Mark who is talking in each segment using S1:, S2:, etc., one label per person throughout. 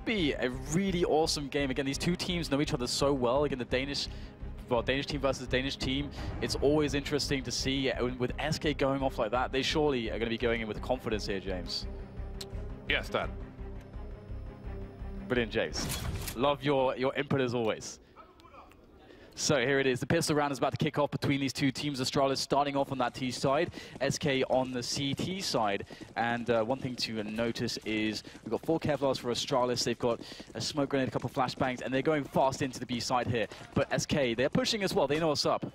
S1: be a really awesome game. Again, these two teams know each other so well. Again, the Danish team versus Danish team, it's always interesting to see. With SK going off like that, they surely are going to be going in with confidence here, James.
S2: Yes, Dan.
S1: Brilliant, James. Love your input as always. So here it is. The pistol round is about to kick off between these two teams. Astralis starting off on that T side, SK on the CT side. And one thing to notice is we've got 4 Kevlars for Astralis. They've got a smoke grenade, a couple flashbangs, and they're going fast into the B side here. But SK, they're pushing as well. They know what's up.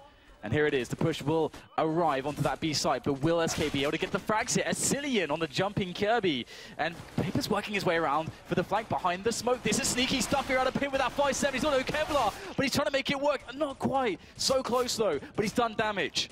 S1: And here it is. The push will arrive onto that B site, but will SK be able to get the frags here? Ascillion on the jumping Kirby. And Paper's working his way around for the flank behind the smoke. This is sneaky stuff here out of pin with that 5-7. He's got no Kevlar, but he's trying to make it work. Not quite. So close, though, but he's done damage.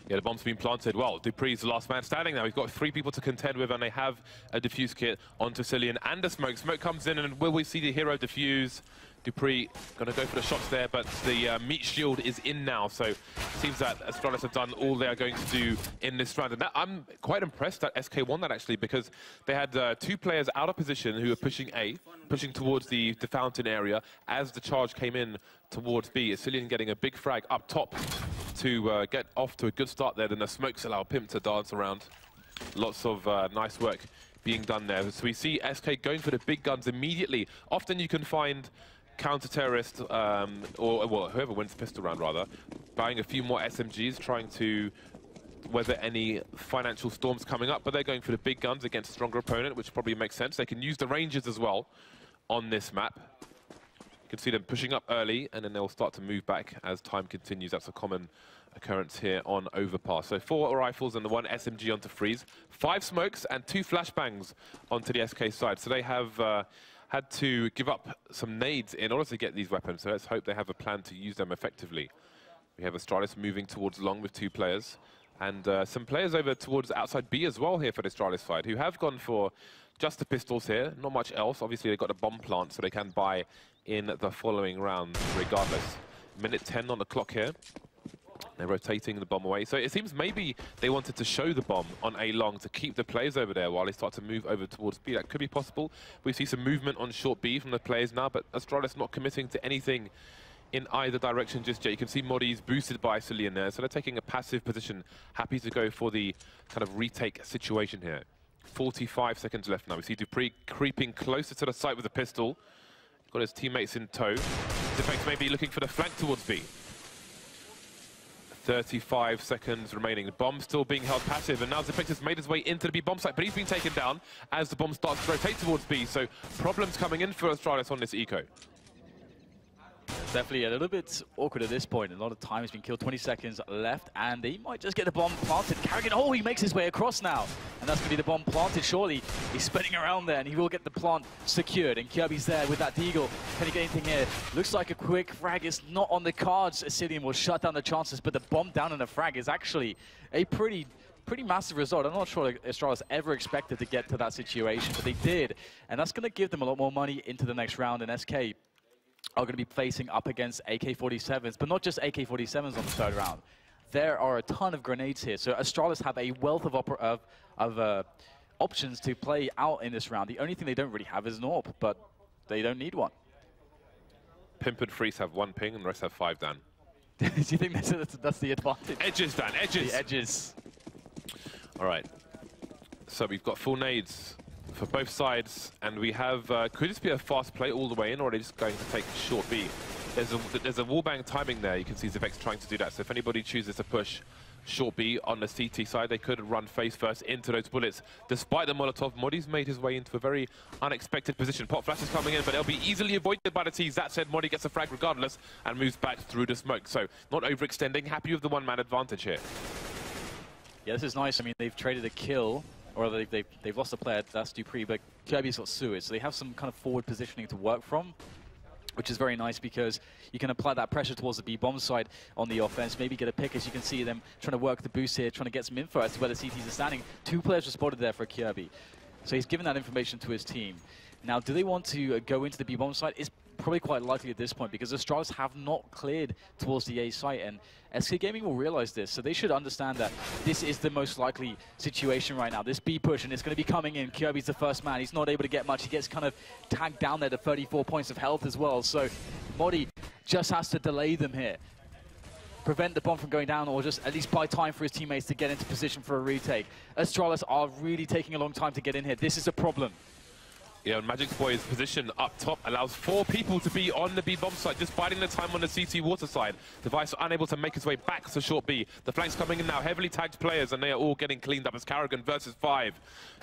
S2: Yeah, the bomb's been planted. Well, Dupree's the last man standing now. He's got 3 people to contend with, and they have a defuse kit onto Ascillion and a smoke. Smoke comes in, and will we see the hero defuse? Dupree going to go for the shots there, but the meat shield is in now, so it seems that Astralis have done all they are going to do in this round. And that, I'm quite impressed that SK won that, actually, because they had 2 players out of position who were pushing A, pushing towards the fountain area as the charge came in towards B. Ascillion getting a big frag up top to get off to a good start there. Then the smokes allow Pimp to dance around. Lots of nice work being done there. So we see SK going for the big guns immediately. Often you can find counter-terrorist, or well, whoever wins the pistol round, rather, buying a few more SMGs, trying to weather any financial storms coming up, but they're going for the big guns against a stronger opponent, which probably makes sense. They can use the ranges as well on this map. You can see them pushing up early, and then they'll start to move back as time continues. That's a common occurrence here on Overpass. So 4 rifles and the 1 SMG onto Freeze, 5 smokes and 2 flashbangs onto the SK side. So they have had to give up some nades in order to get these weapons, so let's hope they have a plan to use them effectively. We have Astralis moving towards long with 2 players, and some players over towards outside B as well here for the Astralis side, who have gone for just the pistols here, not much else. Obviously they've got a bomb plant, so they can buy in the following round regardless. Minute 10 on the clock here. They're rotating the bomb away. So it seems maybe they wanted to show the bomb on A long to keep the players over there while they start to move over towards B. That could be possible. We see some movement on short B from the players now, but Astralis not committing to anything in either direction just yet. You can see Modi's boosted by Ascillion there, so they're taking a passive position, happy to go for the kind of retake situation here. 45 seconds left now. We see Dupree creeping closer to the site with a pistol. Got his teammates in tow. Zippex maybe looking for the flank towards B. 35 seconds remaining. The bomb still being held passive, and now Zippex has made his way into the B bomb site, but he's been taken down as the bomb starts to rotate towards B, so problems coming in for Astralis on this eco.
S1: It's definitely a little bit awkward at this point. A lot of time has been killed, 20 seconds left, and he might just get the bomb planted. Carrigan, oh, he makes his way across now. And that's going to be the bomb planted, surely. He's spinning around there, and he will get the plant secured. And Kirby's there with that deagle. Can he get anything here? Looks like a quick frag is not on the cards. Ascillion will shut down the chances, but the bomb down in the frag is actually a pretty massive result. I'm not sure Astralis ever expected to get to that situation, but they did. And that's going to give them a lot more money into the next round, and SK are going to be facing up against AK-47s, but not just AK-47s on the 3rd round. There are a ton of grenades here, so Astralis have a wealth of options to play out in this round. The only thing they don't really have is an AWP, but they don't need one.
S2: Pimp and Freeze have 1 ping, and the rest have 5, Dan.
S1: Do you think that's the advantage?
S2: Edges, Dan, edges!
S1: The edges. All right.
S2: So we've got full nades for both sides, and we have, could this be a fast play all the way in, or are they just going to take short B? There's a wallbang timing there. You can see Zippex trying to do that. So if anybody chooses to push short B on the CT side, they could run face first into those bullets. Despite the Molotov, Modi's made his way into a very unexpected position. Pop flash is coming in, but they'll be easily avoided by the T's. That said, Modi gets a frag regardless and moves back through the smoke. So not overextending, happy with the 1-man advantage here.
S1: Yeah, this is nice. I mean, they've traded a kill, or they've lost a player, that's Dupree, but Kirby's got Suez, so they have some kind of forward positioning to work from, which is very nice because you can apply that pressure towards the B-bomb side on the offense, maybe get a pick, as you can see them trying to work the boost here, trying to get some info as to where the CTs are standing. 2 players were spotted there for Kirby, so he's given that information to his team. Now, do they want to go into the B-bomb side? It's probably quite likely at this point because Astralis have not cleared towards the A site, and SK Gaming will realize this, so they should understand that this is the most likely situation right now. This B push, and it's going to be coming in. Kirby's the first man. He's not able to get much. He gets kind of tagged down there to 34 points of health as well, so Modi just has to delay them here. Prevent the bomb from going down, or just at least buy time for his teammates to get into position for a retake. Astralis are really taking a long time to get in here. This is a problem.
S2: Yeah, Magic's Boy's position up top allows 4 people to be on the B bomb site, just biding the time on the CT water side. Device unable to make his way back to short B. The flanks coming in now, heavily tagged players, and they are all getting cleaned up as Karrigan versus 5.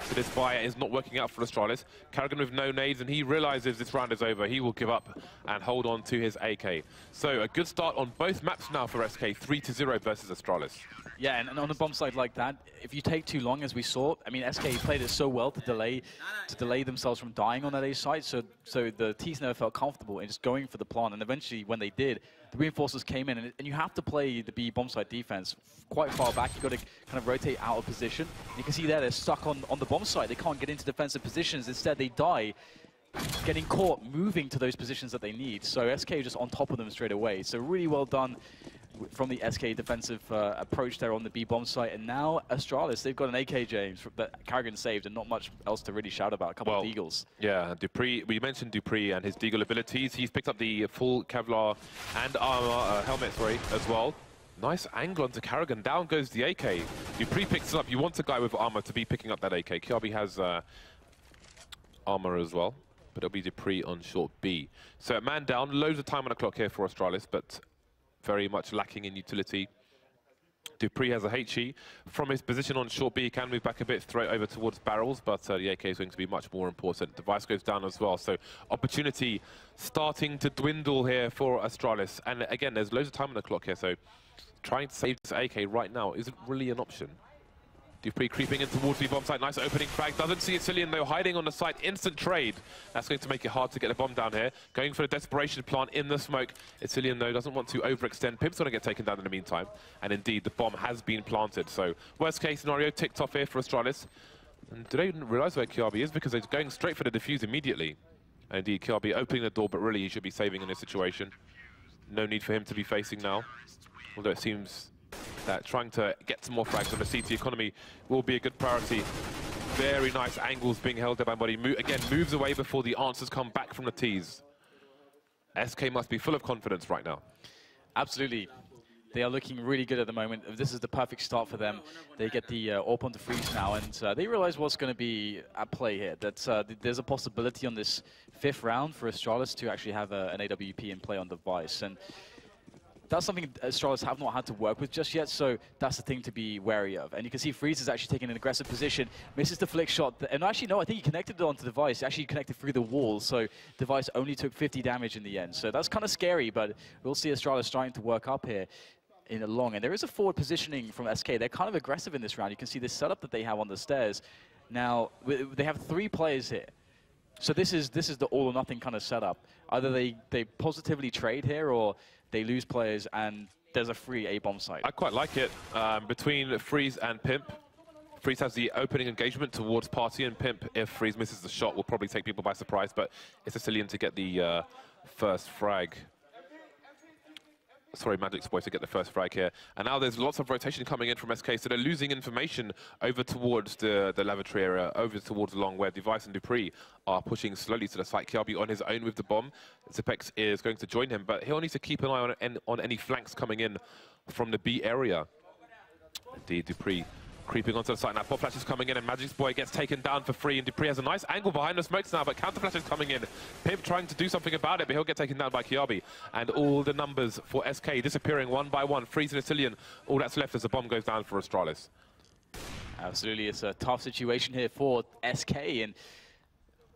S2: So this fire is not working out for Astralis. Karrigan with no nades, and he realizes this round is over. He will give up and hold on to his AK. So a good start on both maps now for SK, 3-0 versus Astralis.
S1: Yeah, and on a bomb site like that, if you take too long, as we saw, I mean, SK played it so well to delay themselves from dying on that A site, so the T's never felt comfortable in just going for the plant, and eventually when they did, the reinforcers came in, and you have to play the B bomb site defense quite far back. You've got to kind of rotate out of position. And you can see there, they're stuck on the bomb site. They can't get into defensive positions. Instead, they die getting caught moving to those positions that they need. So SK just on top of them straight away. So really well done from the SK defensive approach there on the B bomb site. And now Astralis, they've got an AK, James, that Karrigan saved, and not much else to really shout about. A couple of Deagles. Yeah,
S2: Dupree, we mentioned Dupree and his Deagle abilities. He's picked up the full Kevlar and armor helmet, as well. Nice angle onto Karrigan. Down goes the AK. Dupree picks it up. You want a guy with armor to be picking up that AK. Kirby has armor as well, but it'll be Dupree on short B. So man down, loads of time on the clock here for Astralis, but very much lacking in utility. Dupree has a HE. From his position on short B, he can move back a bit, throw it over towards barrels, but the AK is going to be much more important. Device goes down as well, so opportunity starting to dwindle here for Astralis. And again, there's loads of time on the clock here, so trying to save this AK right now isn't really an option. Dupree creeping in towards the bomb site. Nice opening frag. Doesn't see Italian though, hiding on the site. Instant trade. That's going to make it hard to get the bomb down here. Going for the desperation plant in the smoke. Italian though doesn't want to overextend. Pimp's going to get taken down in the meantime. And indeed, the bomb has been planted. So worst case scenario ticked off here for Astralis. And do they even realize where Kiabi is? Because they're going straight for the defuse immediately. And indeed, Kiabi opening the door, but really he should be saving in this situation. No need for him to be facing now. Although it seems that trying to get some more frags on the CT economy will be a good priority. Very nice angles being held there by Modi. Again, moves away before the answers come back from the T's. SK must be full of confidence right now.
S1: Absolutely. They are looking really good at the moment. This is the perfect start for them. They get the AWP onto freeze now, and they realize what's going to be at play here. That there's a possibility on this 5th round for Astralis to actually have an AWP in play on device. And that's something Astralis have not had to work with just yet, so that's the thing to be wary of. And you can see Freeze is actually taking an aggressive position, misses the flick shot, and actually, no, I think he connected it onto Device, actually connected through the wall, so Device only took 50 damage in the end. So that's kind of scary, but we'll see Astralis trying to work up here in the long. And there is a forward positioning from SK. They're kind of aggressive in this round. You can see the setup that they have on the stairs. Now, they have 3 players here. So this is the all-or-nothing kind of setup. Either they positively trade here, or they lose players and there's a free A-bomb site.
S2: I quite like it. Between Freeze and Pimp, Freeze has the opening engagement towards Party, and Pimp, if Freeze misses the shot, will probably take people by surprise, but it's Sicilian to get the first frag. Sorry, Magic's Boy to get the first frag here. And now there's lots of rotation coming in from SK, so they're losing information over towards the lavatory area, over towards the long, where Device and Dupree are pushing slowly to the site. Kiabi on his own with the bomb. Zipex is going to join him, but he'll need to keep an eye on any flanks coming in from the B area. Indeed, Dupree creeping onto the site now. Pop flash is coming in, and Magic's Boy gets taken down for free, and Dupree has a nice angle behind the smokes now, but counter flash is coming in. Pimp trying to do something about it, but he'll get taken down by Kiabi. And all the numbers for SK disappearing one by one. Freeze and Italian, all that's left as the bomb goes down for Astralis.
S1: Absolutely, it's a tough situation here for SK, and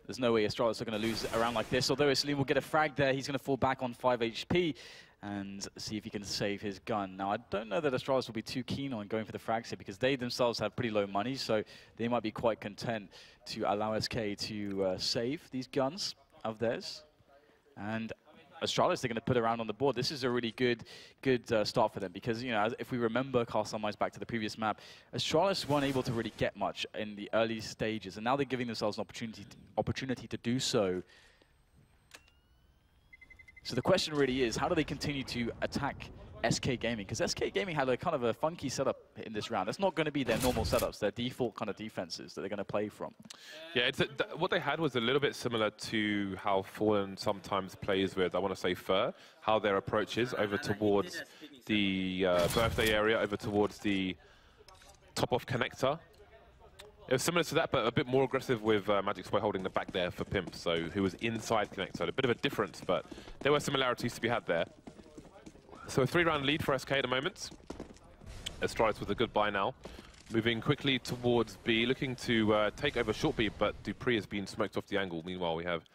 S1: there's no way Astralis are going to lose around like this. Although Italian will get a frag there, he's going to fall back on 5 HP. And see if he can save his gun. Now, I don't know that Astralis will be too keen on going for the frags here, because they themselves have pretty low money, so they might be quite content to allow SK to save these guns of theirs. And Astralis, they're going to put around on the board. This is a really good start for them, because, you know, if we remember, cast our minds back to the previous map, Astralis weren't able to really get much in the early stages, and now they're giving themselves an opportunity to do so. So the question really is, how do they continue to attack SK Gaming? Because SK Gaming had a kind of a funky setup in this round. That's not going to be their normal setups, their default kind of defenses that they're going to play from.
S2: Yeah, what they had was a little bit similar to how Fallen sometimes plays with, I want to say, Fur, how their approach is over towards the birthday area, over towards the top-off connector. It was similar to that, but a bit more aggressive with Magic Spy holding the back there for Pimp, so who was inside connector. A bit of a difference, but there were similarities to be had there. So a 3-round lead for SK at the moment. Astralis with a good buy now. Moving quickly towards B, looking to take over short B, but Dupree has been smoked off the angle. Meanwhile, we have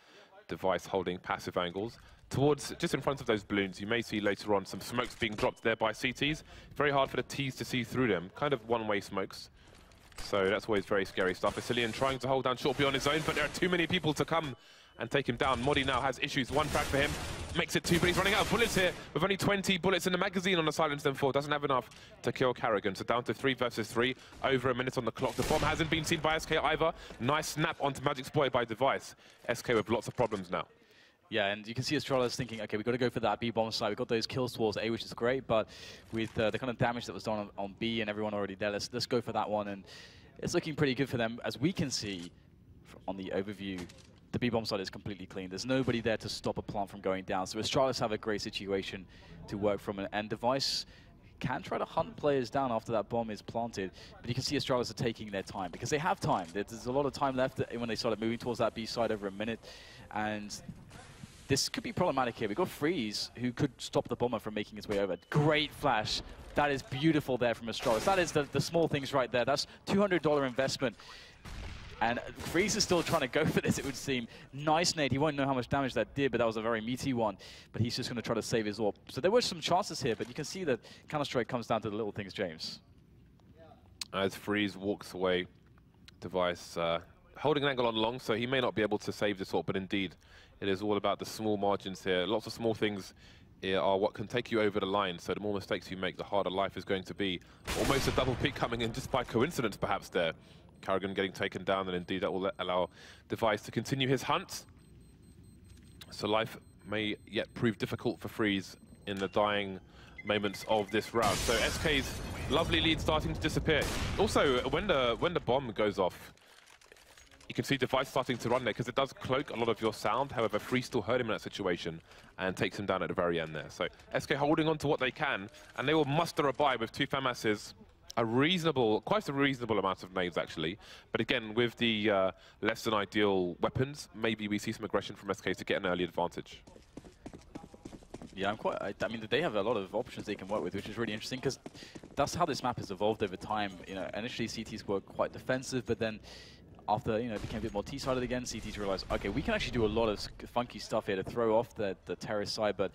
S2: Device holding passive angles. Towards, just in front of those balloons, you may see later on some smokes being dropped there by CTs. Very hard for the Ts to see through them. Kind of one-way smokes. So that's always very scary stuff. Vasilian trying to hold down short B on his own, but there are too many people to come and take him down. Modi now has issues. One frag for him. Makes it 2, but he's running out of bullets here. With only 20 bullets in the magazine on the silenced M4. Doesn't have enough to kill Carrigan. So down to 3 versus 3. Over a minute on the clock. The bomb hasn't been seen by SK either. Nice snap onto Magic Spy by Device. SK with lots of problems now.
S1: Yeah, and you can see Astralis thinking, okay, we've got to go for that B bomb side. We've got those kills towards A, which is great, but with the kind of damage that was done on B and everyone already there, let's go for that one. And it's looking pretty good for them. As we can see on the overview, the B-bomb side is completely clean. There's nobody there to stop a plant from going down. So Astralis have a great situation to work from. And Device can try to hunt players down after that bomb is planted. But you can see Astralis are taking their time because they have time. There's a lot of time left when they started moving towards that B side over a minute. And this could be problematic here. We've got Freeze, who could stop the bomber from making his way over. Great flash. That is beautiful there from Astralis. That is the small things right there. That's $200 investment. And Freeze is still trying to go for this, it would seem. Nice nade. He won't know how much damage that did, but that was a very meaty one. But he's just going to try to save his orb. So there were some chances here, but you can see that Counter-Strike comes down to the little things, James.
S2: As Freeze walks away, Device holding an angle on long, so he may not be able to save this orb, but indeed, it is all about the small margins here. Lots of small things are what can take you over the line, so the more mistakes you make, the harder life is going to be. Almost a double pick coming in just by coincidence, perhaps, there. Carrigan getting taken down, and indeed that will allow Device to continue his hunt. So life may yet prove difficult for Freeze in the dying moments of this round. So SK's lovely lead starting to disappear. Also, when the bomb goes off, you can see Device starting to run there because it does cloak a lot of your sound. However, Freeze still hurt him in that situation and takes him down at the very end there. So SK holding on to what they can, and they will muster a buy with 2 FAMASs. Quite a reasonable amount of nades, actually. But again, with the less than ideal weapons, maybe we see some aggression from SK to get an early advantage.
S1: Yeah, I mean, they have a lot of options they can work with, which is really interesting because that's how this map has evolved over time. You know, initially CTs were quite defensive, but then after, you know, it became a bit more T-sided again, CTs realized, okay, we can actually do a lot of funky stuff here to throw off the terrace side, but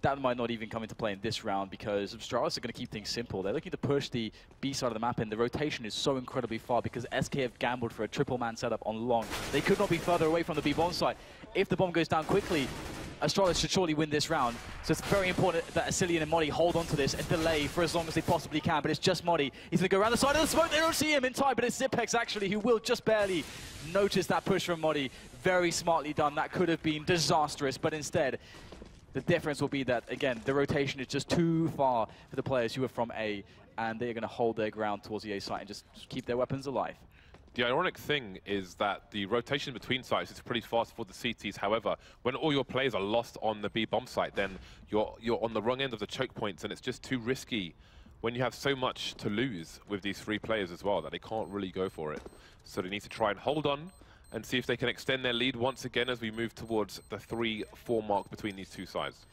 S1: that might not even come into play in this round because Astralis are going to keep things simple. They're looking to push the B side of the map, and the rotation is so incredibly far because SK have gambled for a triple-man setup on long. They could not be further away from the B-bomb side. If the bomb goes down quickly, Astralis should surely win this round. So it's very important that Vasilian and Modi hold on to this and delay for as long as they possibly can. But it's just Modi. He's going to go around the side of the smoke. They don't see him in time, but it's Zipex actually who will just barely notice that push from Modi. Very smartly done. That could have been disastrous, but instead, the difference will be that, again, the rotation is just too far for the players who are from A, and they're going to hold their ground towards the A site and just keep their weapons alive.
S2: The ironic thing is that the rotation between sites is pretty fast for the CTs. However, when all your players are lost on the B bomb site, then you're on the wrong end of the choke points, and it's just too risky when you have so much to lose with these 3 players as well that they can't really go for it. So they need to try and hold on and see if they can extend their lead once again as we move towards the 3-4 mark between these 2 sides.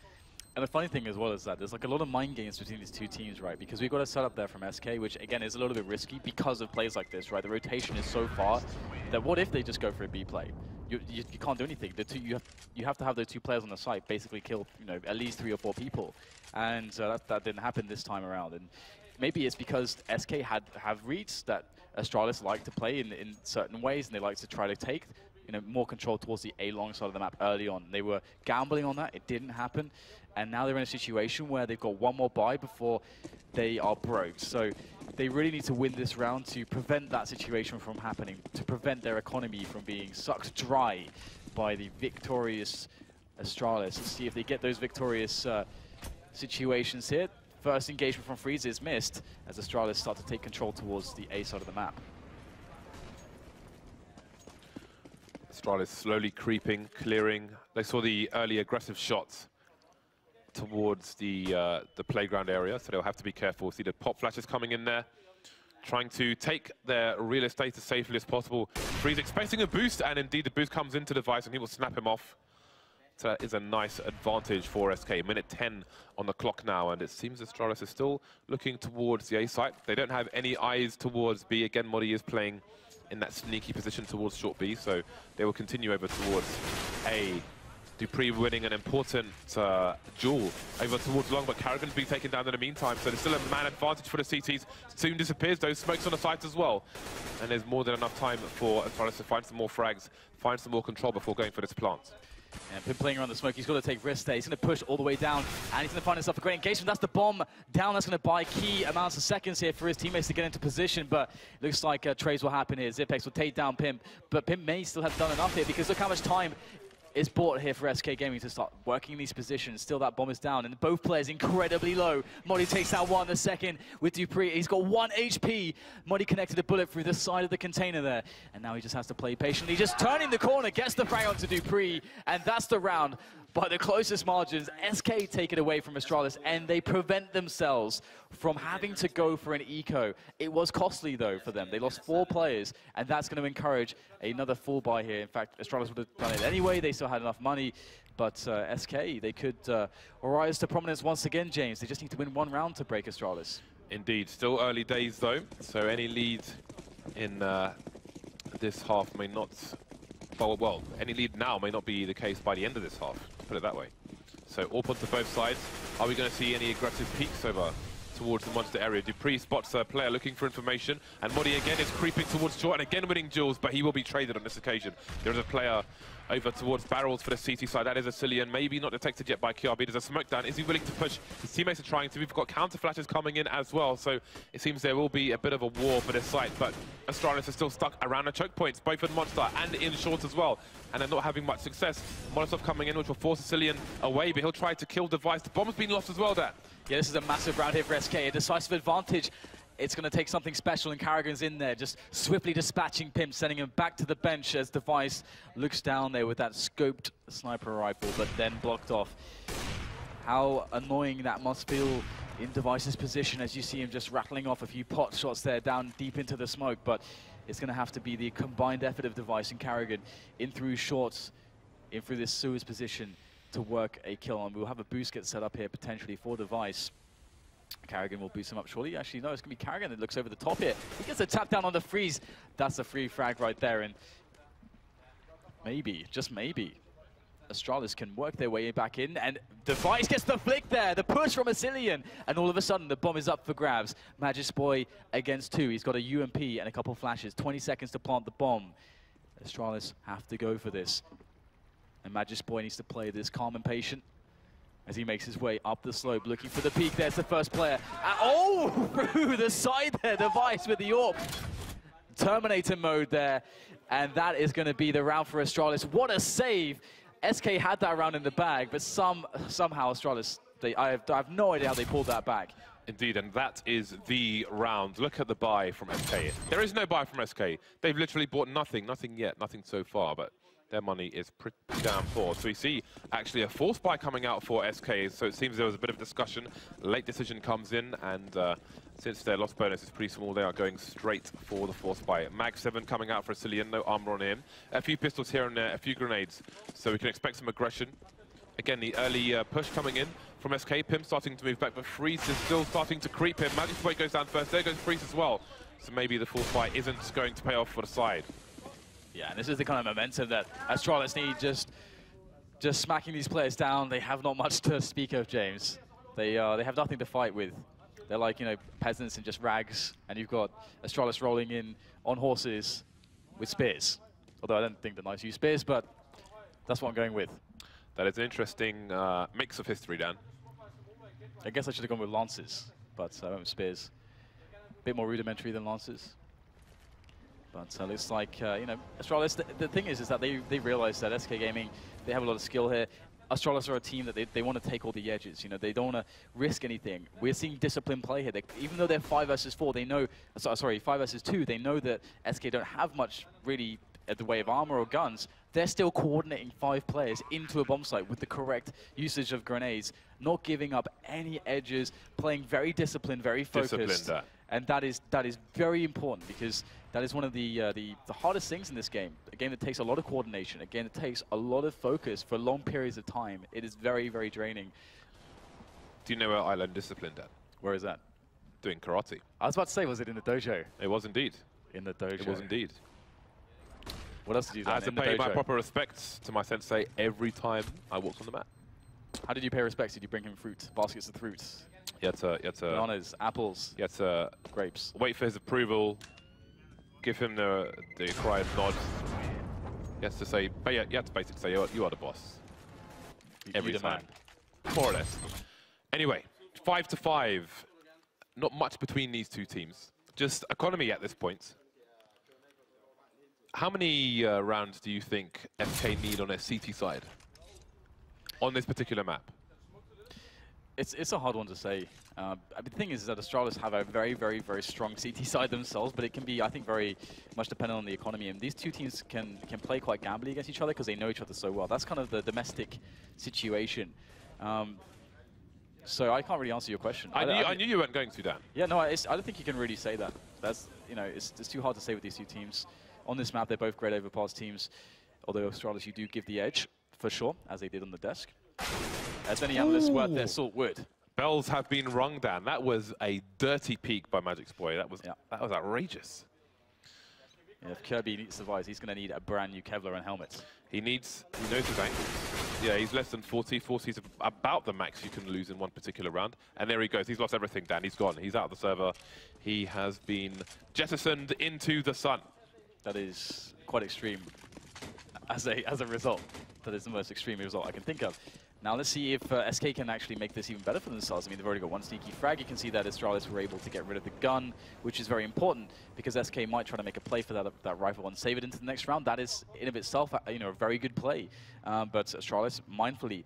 S1: And the funny thing as well is that there's like a lot of mind games between these 2 teams, right? Because we've got a setup there from SK, which again is a little bit risky because of plays like this, right? The rotation is so far that what if they just go for a B play? You can't do anything. You have to have those 2 players on the site basically kill, you know, at least 3 or 4 people, and that didn't happen this time around. And maybe it's because SK have reads that Astralis like to play in certain ways, and they like to try to take, you know, more control towards the A-long side of the map early on. They were gambling on that. It didn't happen. And now they're in a situation where they've got one more buy before they are broke. So they really need to win this round to prevent that situation from happening, to prevent their economy from being sucked dry by the victorious Astralis. Let's see if they get those victorious situations here. First engagement from Freeze is missed as Astralis start to take control towards the A side of the map.
S2: Astralis slowly creeping, clearing. They saw the early aggressive shots towards the playground area, so they'll have to be careful. See the pop flashes coming in there, trying to take their real estate as safely as possible. Freeze expecting a boost, and indeed the boost comes into Device, and he will snap him off. So that is a nice advantage for SK. Minute 10 on the clock now, and it seems Astralis is still looking towards the A site. They don't have any eyes towards B. Again, Modi is playing in that sneaky position towards short B, so they will continue over towards A. Dupree winning an important duel over towards long, but Carrigan's being taken down in the meantime, so there's still a man advantage for the CTs. Soon disappears, those smokes on the site as well. And there's more than enough time for Astralis to find some more frags, find some more control before going for this plant.
S1: And Pim playing around the smoke, he's got to take risks there. He's going to push all the way down, and he's going to find himself a great engagement. That's the bomb down. That's going to buy key amounts of seconds here for his teammates to get into position, but it looks like trades will happen here. Zipex will take down Pim, but Pim may still have done enough here because look how much time is bought here for SK Gaming to start working these positions. Still, that bomb is down, and both players incredibly low. Modi takes out one, the second with Dupree. He's got 1 HP. Modi connected a bullet through the side of the container there, and now he just has to play patiently. Just turning the corner, gets the frag onto Dupree, and that's the round. By the closest margins, SK take it away from Astralis, and they prevent themselves from having to go for an eco. It was costly, though, for them. They lost 4 players, and that's going to encourage another full buy here. In fact, Astralis would have done it anyway. They still had enough money, but SK, they could rise to prominence once again, James. They just need to win 1 round to break Astralis.
S2: Indeed. Still early days, though, so any lead in this half may not... Well, any lead now may not be the case by the end of this half, put it that way. So all points to both sides. Are we going to see any aggressive peaks over towards the monster area? Dupree spots a player looking for information, and Modi again is creeping towards short and again winning duels, but he will be traded on this occasion. There is a player over towards barrels for the CT side. That is a Cillian, maybe not detected yet by QRB. There's a smoke down. Is he willing to push? His teammates are trying to. We've got counter flashes coming in as well, so it seems there will be a bit of a war for this site, but Astralis is still stuck around the choke points, both in Monster and in short as well, and they're not having much success. Molotov coming in, which will force Cillian away, but he'll try to kill Device. The bomb's been lost as well, Dan. Yeah,
S1: this is a massive round here for SK, a decisive advantage. It's going to take something special, and Carrigan's in there, just swiftly dispatching Pim, sending him back to the bench as Device looks down there with that scoped sniper rifle, but then blocked off. How annoying that must feel in Device's position as you see him just rattling off a few pot shots there down deep into the smoke, but it's going to have to be the combined effort of Device and Carrigan in through shorts, in through this Suez position to work a kill, and we'll have a boost get set up here potentially for Device. Carrigan will boost him up shortly. Actually, no, it's going to be Carrigan that looks over the top here. He gets a tap down on the freeze. That's a free frag right there, and maybe, just maybe, Astralis can work their way back in, and Device gets the flick there, the push from Cillian, and all of a sudden the bomb is up for grabs. Magis Boy against 2. He's got a UMP and a couple flashes. 20 seconds to plant the bomb. Astralis have to go for this, and Magis Boy needs to play this calm and patient as he makes his way up the slope, looking for the peak. There's the first player. Oh, through the side there, Device with the AWP. Terminator mode there, and that is going to be the round for Astralis. What a save. SK had that round in the bag, but somehow Astralis, I have no idea how they pulled that back.
S2: Indeed, and that is the round. Look at the buy from SK. There is no buy from SK. They've literally bought nothing yet, nothing so far, but their money is pretty damn poor. So we see actually a force buy coming out for SK, so it seems there was a bit of discussion. Late decision comes in, and since their loss bonus is pretty small, they are going straight for the force buy. Mag 7 coming out for Cillian, no armor on him. A few pistols here and there, a few grenades, so we can expect some aggression. Again, the early push coming in from SK. Pim starting to move back, but Freeze is still starting to creep in. Magic's Boy goes down first, there goes Freeze as well. So maybe the force buy isn't going to pay off for the side.
S1: Yeah, and this is the kind of momentum that Astralis need, just smacking these players down. They have not much to speak of, James. They have nothing to fight with. They're like, you know, peasants and just rags, and you've got Astralis rolling in on horses with spears. Although I don't think the Knights use spears, but that's what I'm going with.
S2: That is an interesting mix of history, Dan.
S1: I guess I should have gone with lances, but I went with spears. A bit more rudimentary than lances. But looks like, you know, Astralis, the thing is that they realize that SK Gaming, they have a lot of skill here. Astralis are a team that they want to take all the edges. You know, they don't want to risk anything. We're seeing disciplined play here. Even though they're 5 versus 4, they know, sorry, 5 versus 2, they know that SK don't have much really at the way of armor or guns. They're still coordinating 5 players into a bomb site with the correct usage of grenades, not giving up any edges, playing very disciplined, very focused. And that is very important, because that is one of the hardest things in this game. A game that takes a lot of coordination, a game that takes a lot of focus for long periods of time. It is very, very draining.
S2: Do you know where I learned discipline, Dan?
S1: Where is that?
S2: Doing karate.
S1: I was about to say, was it in the dojo?
S2: It was indeed.
S1: In the dojo.
S2: It was indeed.
S1: What else did you do?
S2: I had to pay my proper respects to my sensei every time I walked on the mat.
S1: How did you pay respects? Did you bring him fruit, baskets of fruits?
S2: You had to
S1: bananas, apples.
S2: You had to
S1: grapes.
S2: Wait for his approval. Give him the required nod. He has to say, but yeah, you have to basically say, you are the boss. Every time. More or less. Anyway, 5-5. Not much between these two teams. Just economy at this point. How many rounds do you think FK need on their CT side on this particular map?
S1: It's a hard one to say. The thing is that Astralis have a very, very, very strong CT side themselves, but it can be, I think, very much dependent on the economy. And these two teams can play quite gambly against each other because they know each other so well. That's kind of the domestic situation. So I can't really answer your question.
S2: I knew you weren't going to, Dan.
S1: Yeah, no, I don't think you can really say that. That's, you know, it's too hard to say with these two teams. On this map, they're both great overpass teams, although Astralis, you do give the edge, for sure, as they did on the desk. As any analysts worth their salt would.
S2: Bells have been rung, Dan. That was a dirty peek by Magic's boy. That was outrageous.
S1: Yeah, if Kirby survives, he's going to need a brand new Kevlar and helmet.
S2: He knows his ankles. Yeah, he's less than 40. 40 is about the max you can lose in one particular round. And there he goes. He's lost everything, Dan. He's gone. He's out of the server. He has been jettisoned into the sun.
S1: That is quite extreme as a result. That is the most extreme result I can think of. Now let's see if SK can actually make this even better for themselves. I mean, they've already got one sneaky frag. You can see that Astralis were able to get rid of the gun, which is very important because SK might try to make a play for that rifle and save it into the next round. That is, in of itself, you know, a very good play. But Astralis mindfully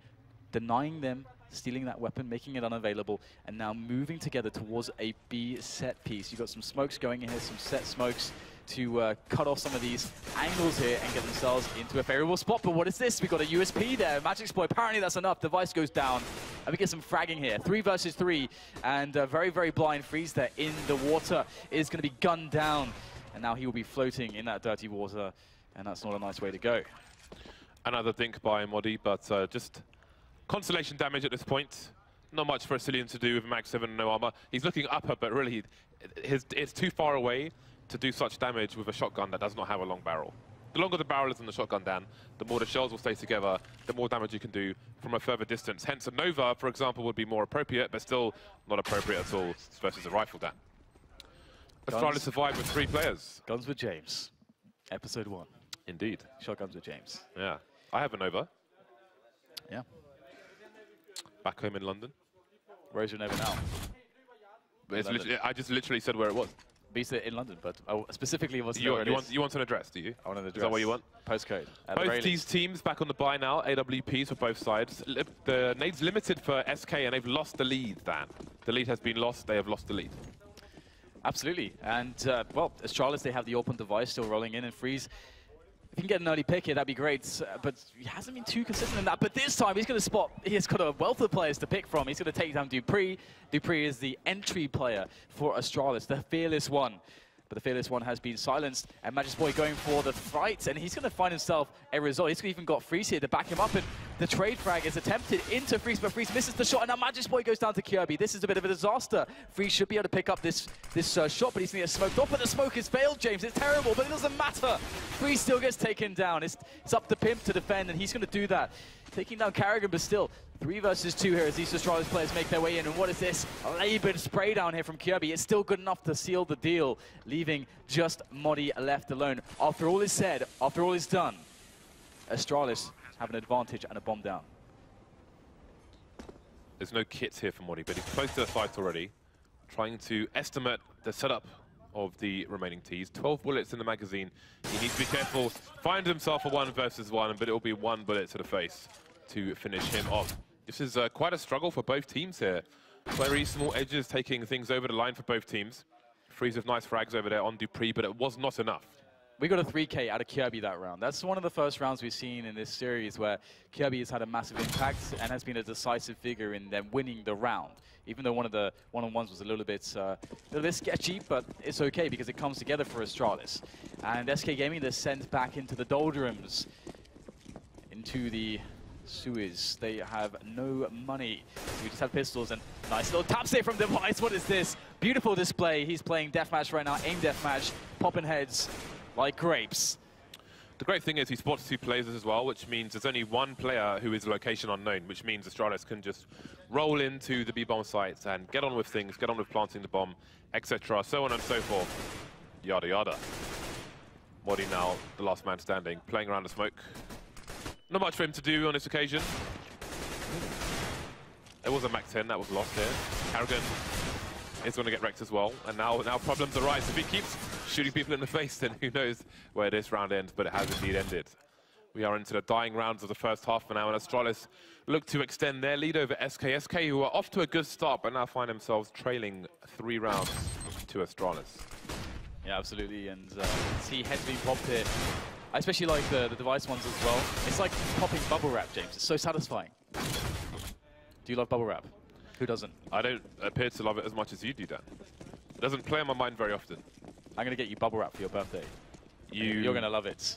S1: denying them, stealing that weapon, making it unavailable, and now moving together towards a B set piece. You've got some smokes going in here, some set smokes to cut off some of these angles here and get themselves into a favorable spot. But what is this? We've got a USP there. Magic's boy, apparently that's enough. Device goes down. And we get some fragging here. 3 versus 3. And very, very blind freeze there in the water is going to be gunned down. And now he will be floating in that dirty water. And that's not a nice way to go.
S2: Another dink by Modi, but just consolation damage at this point. Not much for Asilian to do with Mag 7 and no armor. He's looking upper, but really it's too far away to do such damage with a shotgun that does not have a long barrel. The longer the barrel is on the shotgun, Dan, the more the shells will stay together, the more damage you can do from a further distance. Hence, a Nova, for example, would be more appropriate, but still not appropriate at all versus a rifle, Dan. Astralis survived with 3 players.
S1: Guns with James, episode 1.
S2: Indeed.
S1: Shotguns with James.
S2: Yeah. I have a Nova.
S1: Yeah.
S2: Back home in London.
S1: Where's your Nova now?
S2: I just literally said where it was.
S1: Based in London, but specifically it wasn't.
S2: You want an address, do you?
S1: I want an address.
S2: Is that what you want?
S1: Postcode.
S2: Both these teams back on the buy now, AWPs for both sides. The nade's limited for SK and they've lost the lead, Dan. The lead has been lost, they have lost the lead.
S1: Absolutely, and well, Astralis, they have the open device still rolling in and freeze. If you can get an early pick here, that'd be great, but he hasn't been too consistent in that. But this time, he's going to spot, he's got a wealth of players to pick from. He's going to take down Dupree. Dupree is the entry player for Astralis, the fearless one. But the fearless one has been silenced, and Magic's boy going for the fight, and he's going to find himself a result. He's even got Freeze here to back him up, and the trade frag is attempted into Freeze, but Freeze misses the shot, and now Magic's boy goes down to Kirby. This is a bit of a disaster. Freeze should be able to pick up this shot, but he's going to get smoked off, but the smoke has failed, James. It's terrible, but it doesn't matter. Freeze still gets taken down. It's up to Pimp to defend, and he's going to do that. Taking down Carrigan, but still 3 versus 2 here as these Astralis players make their way in. And what is this? A labored spray down here from Kirby. It's still good enough to seal the deal, leaving just Modi left alone. After all is said, after all is done, Astralis have an advantage and a bomb down.
S2: There's no kits here for Modi, but he's close to the site already. Trying to estimate the setup of the remaining Ts. 12 bullets in the magazine. He needs to be careful. Find himself a 1 versus 1, but it will be 1 bullet to the face. to finish him off. This is quite a struggle for both teams here. Very small edges taking things over the line for both teams. Freeze with nice frags over there on dupreeh, but it was not enough.
S1: We got a 3K out of Kirby that round. That's one of the first rounds we've seen in this series where Kirby has had a massive impact and has been a decisive figure in them winning the round. Even though one of the one-on-ones was a little bit sketchy, but it's okay because it comes together for Astralis. And SK Gaming, they're sent back into the doldrums, into the sewers. They have no money. We just have pistols and nice little tap save from Device. What is this? Beautiful display. He's playing deathmatch right now, aim deathmatch, popping heads like grapes.
S2: The great thing is he spots 2 players as well, which means there's only 1 player who is location unknown, which means Astralis can just roll into the B-bomb sites and get on with things, get on with planting the bomb, etc., so on and so forth. Yada yada. Modi now, the last man standing, playing around the smoke. Not much for him to do on this occasion. It was a Mac 10 that was lost here. Karrigan is going to get wrecked as well, and now problems arise. If he keeps shooting people in the face, then who knows where this round ends, but it has indeed ended. We are into the dying rounds of the first half for now, and Astralis look to extend their lead over SK. SK, who are off to a good start, but now find themselves trailing 3 rounds to Astralis.
S1: Yeah, absolutely, and see heads being popped here. I especially like the Device ones as well. It's like popping bubble wrap, James. It's so satisfying. Do you love bubble wrap? Who doesn't?
S2: I don't appear to love it as much as you do, Dan. It doesn't play on my mind very often.
S1: I'm going to get you bubble wrap for your birthday. You're going to love it.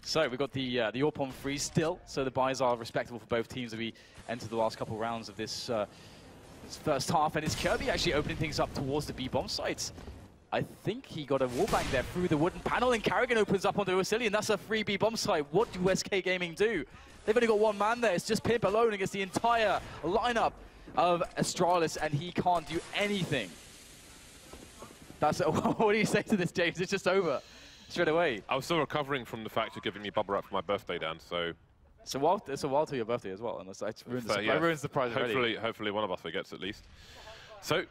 S1: So we've got the AWP on freeze still, so the buys are respectable for both teams as we enter the last couple rounds of this first half. And it's Kirby actually opening things up towards the B-bomb sites. I think he got a wallbang there through the wooden panel, and Karrigan opens up onto Vasily, and that's a free B-bomb site. What do SK Gaming do? They've only got 1 man there. It's just Pimp alone against the entire lineup of Astralis, and he can't do anything. That's what do you say to this, James? It's just over straight away.
S2: I was still recovering from the fact of giving me bubble wrap for my birthday, Dan, so...
S1: It's a while till your birthday as well, unless it ruins the prize already.
S2: Hopefully one of us forgets at least. So,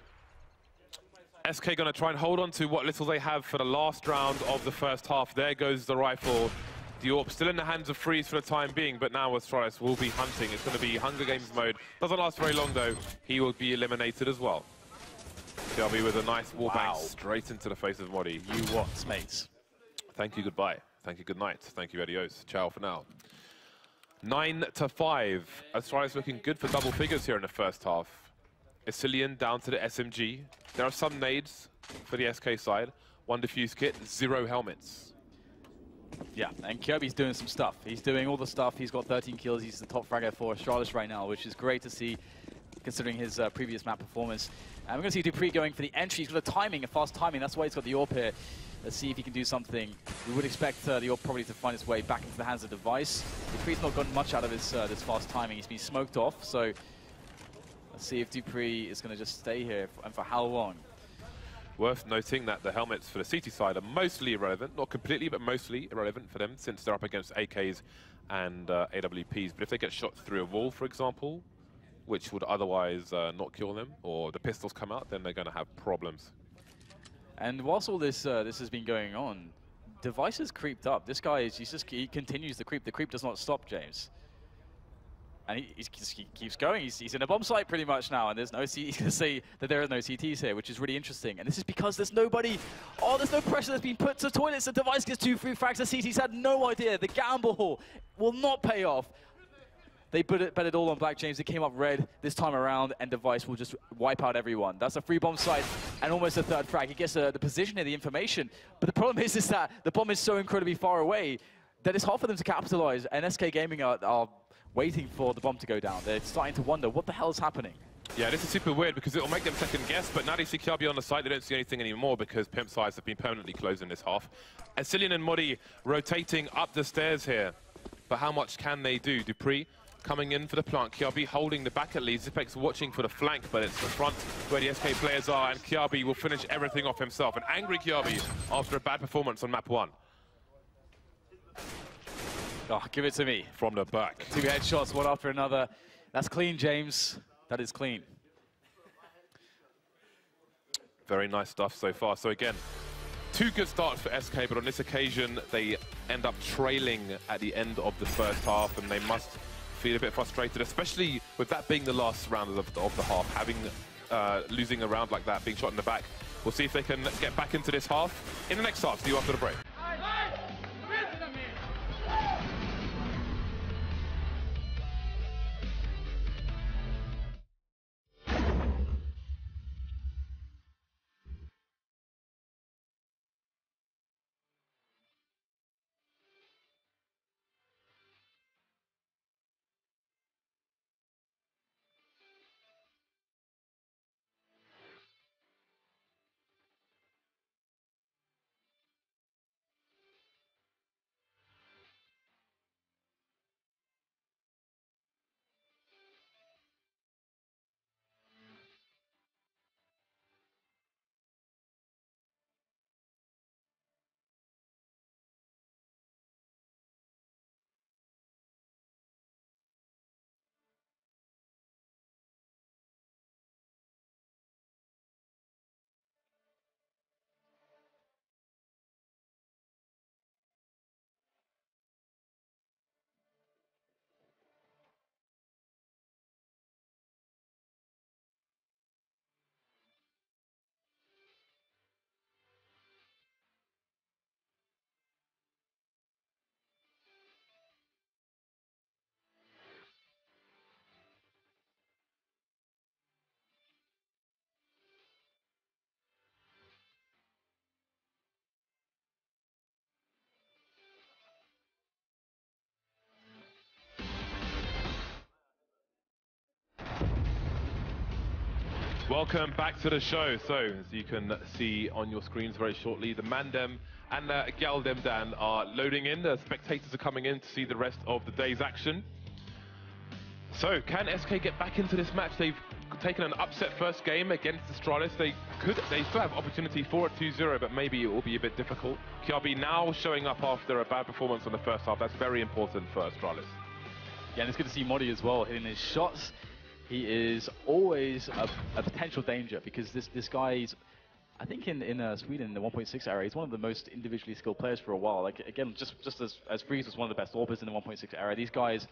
S2: SK going to try and hold on to what little they have for the last round of the first half. There goes the rifle. The AWP still in the hands of Freeze for the time being, but now Astralis will be hunting. It's going to be Hunger Games mode. Doesn't last very long, though. He will be eliminated as well. Kirby with a nice wallbang straight into the face of Modi.
S1: You what, mates?
S2: Thank you, goodbye. Thank you, good night. Thank you, adios. Ciao for now. 9-5. Astralis looking good for double figures here in the first half. Isilian down to the SMG. There are some nades for the SK side. 1 defuse kit, 0 helmets.
S1: Yeah, and Kirby's doing some stuff. He's doing all the stuff. He's got 13 kills. He's the top fragger for Astralis right now, which is great to see, considering his previous map performance. And we're going to see dupreeh going for the entry. He's got a fast timing. That's why he's got the AWP here. Let's see if he can do something. We would expect the AWP probably to find its way back into the hands of Device. dupreeh's not gotten much out of his this fast timing. He's been smoked off, so let's see if dupreeh is going to just stay here, and for how long.
S2: Worth noting that the helmets for the CT side are mostly irrelevant. Not completely, but mostly irrelevant for them, since they're up against AKs and AWPs. But if they get shot through a wall, for example, which would otherwise not kill them, or the pistols come out, then they're going to have problems. And
S1: whilst all this has been going on, Device has creeped up. This guy he continues the creep. The creep does not stop, James. And he keeps going. He's in a bomb site pretty much now, and there's no he's going to say that there are no CTs here, which is really interesting. And this is because there's nobody. Oh, there's no pressure that's been put to toilets. The Device gets 2 free frags. The CTs had no idea. The gamble will not pay off. They bet it all on Black, James. It came up red this time around, and Device will just wipe out everyone. That's a free bomb site and almost a 3rd frag. He gets the position and the information. But the problem is that the bomb is so incredibly far away that it's hard for them to capitalize. And SK Gaming are waiting for the bomb to go down. They're starting to wonder what the hell is happening.
S2: Yeah, this is super weird because it'll make them second guess, but now they see Kirby on the side, they don't see anything anymore because Pimp's eyes have been permanently closed in this half. And Cillian and Modi rotating up the stairs here. But how much can they do? dupreeh coming in for the plant. Kirby holding the back at least. Zipex watching for the flank, but it's the front where the SK players are, and Kirby will finish everything off himself. An angry Kirby after a bad performance on map 1.
S1: Oh, give it to me.
S2: From the back.
S1: 2 headshots, one after another. That's clean, James. That is clean.
S2: Very nice stuff so far. So again, Two good starts for SK, but on this occasion, they end up trailing at the end of the first half, and they must feel a bit frustrated, especially with that being the last round of the half, having losing a round like that, being shot in the back. We'll see if they can get back into this half in the next half. See you after the break. Welcome back to the show. So, as you can see on your screens very shortly, the Mandem and Galdem Dan are loading in. The spectators are coming in to see the rest of the day's action. So, can SK get back into this match? They've taken an upset first game against Astralis. They still have opportunity for a 2-0, but maybe it will be a bit difficult. KRB now showing up after a bad performance on the first half. That's very important for Astralis.
S1: Yeah, and it's good to see Modi as well hitting his shots. He is always a potential danger because this guy is, I think in Sweden in the 1.6 era, he's one of the most individually skilled players for a while. Like again, just as Freeze was one of the best AWPers in the 1.6 era, these guys,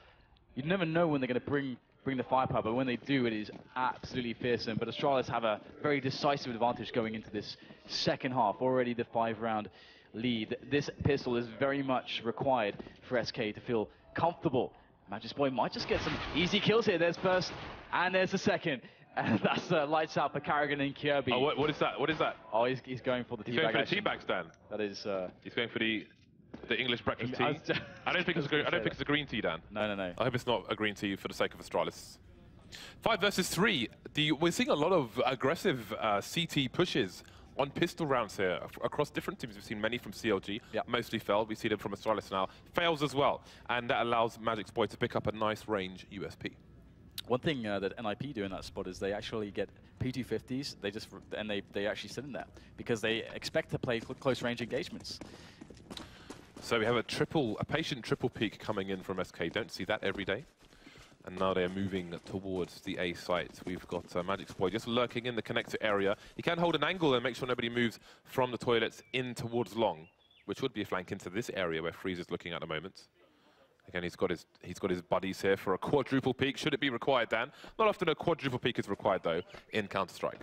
S1: you never know when they're going to bring the firepower, but when they do, it is absolutely fearsome. But Astralis have a very decisive advantage going into this second half. Already the 5-round lead. This pistol is very much required for SK to feel comfortable. Magic might just get some easy kills here. There's first, and there's the second. And that's lights out for Carrigan and KRB.
S2: Oh, what is that? What is that?
S1: Oh, he's going for the teabag.
S2: He's going for the teabag stand.
S1: That is.
S2: He's going for the English breakfast tea. I don't think it's a green tea, Dan.
S1: No.
S2: I hope it's not a green tea for the sake of Astralis. 5 versus 3. We're seeing a lot of aggressive CT pushes on pistol rounds here across different teams. We've seen many from CLG, mostly failed. We see them from Astralis now. Fails as well, and that allows Magic's Boy to pick up a nice range USP.
S1: One thing that NIP do in that spot is they actually get P250s. They actually sit in there because they expect to play close range engagements.
S2: So we have a patient triple peak coming in from SK. Don't see that every day. And now they're moving towards the A site. We've got Magic's Boy just lurking in the connector area. He can hold an angle and make sure nobody moves from the toilets in towards long, which would be a flank into this area where Freeze is looking at the moment. Again, he's got his buddies here for a quadruple peak. Should it be required, Dan? Not often a quadruple peak is required, though, in Counter-Strike.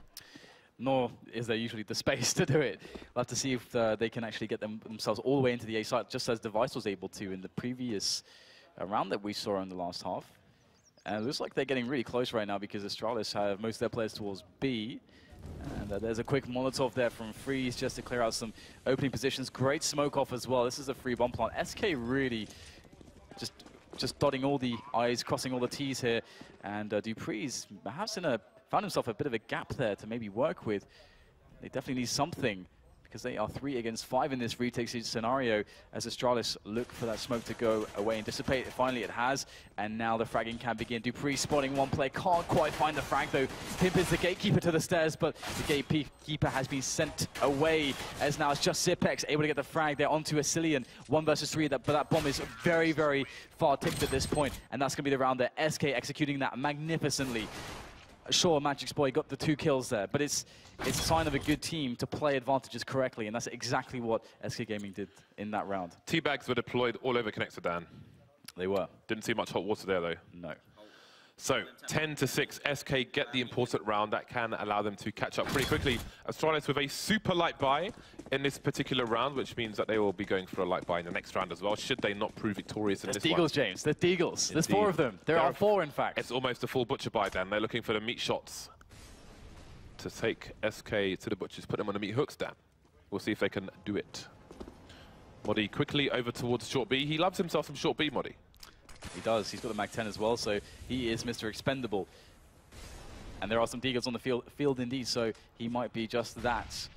S2: Nor
S1: is there usually the space to do it. We'll have to see if they can actually get themselves all the way into the A site, just as Device was able to in the previous round that we saw in the last half. And it looks like they're getting really close right now because Astralis have most of their players towards B. And there's a quick Molotov there from Freeze just to clear out some opening positions. Great smoke off as well. This is a free bomb plant. SK really just dotting all the I's, crossing all the T's here. And Dupree's perhaps found himself a bit of a gap there to maybe work with. They definitely need something, because they are 3 against 5 in this retake scenario as Astralis look for that smoke to go away and dissipate. Finally it has, and now the fragging can begin. Dupree spotting one player, can't quite find the frag though. Pimp is the gatekeeper to the stairs, but the gatekeeper has been sent away, as now it's just Sipex able to get the frag. They're onto a Cillian, 1 versus 3, but that bomb is very, very far ticked at this point, and that's going to be the round there. SK executing that magnificently. Sure, Magic's boy got the 2 kills there, but it's a sign of a good team to play advantages correctly, and that's exactly what SK Gaming did in that round.
S2: Teabags were deployed all over Connector, Dan.
S1: They were.
S2: Didn't see much hot water there, though.
S1: No.
S2: So, 10-6, SK get the important round. That can allow them to catch up pretty quickly. Astralis with a super light buy in this particular round, which means that they will be going for a light buy in the next round as well, should they not prove victorious in this one.
S1: Deagles, James. There's Deagles. There's 4 of them. There are 4, in fact.
S2: It's almost a full butcher buy, Dan. They're looking for the meat shots to take SK to the butchers, put them on the meat hooks, Dan. We'll see if they can do it. Modi quickly over towards short B. He loves himself some short B, Modi.
S1: He does. He's got the Mag 10 as well, so he is Mr. Expendable. And there are some Deagles on the field indeed, so he might be just that.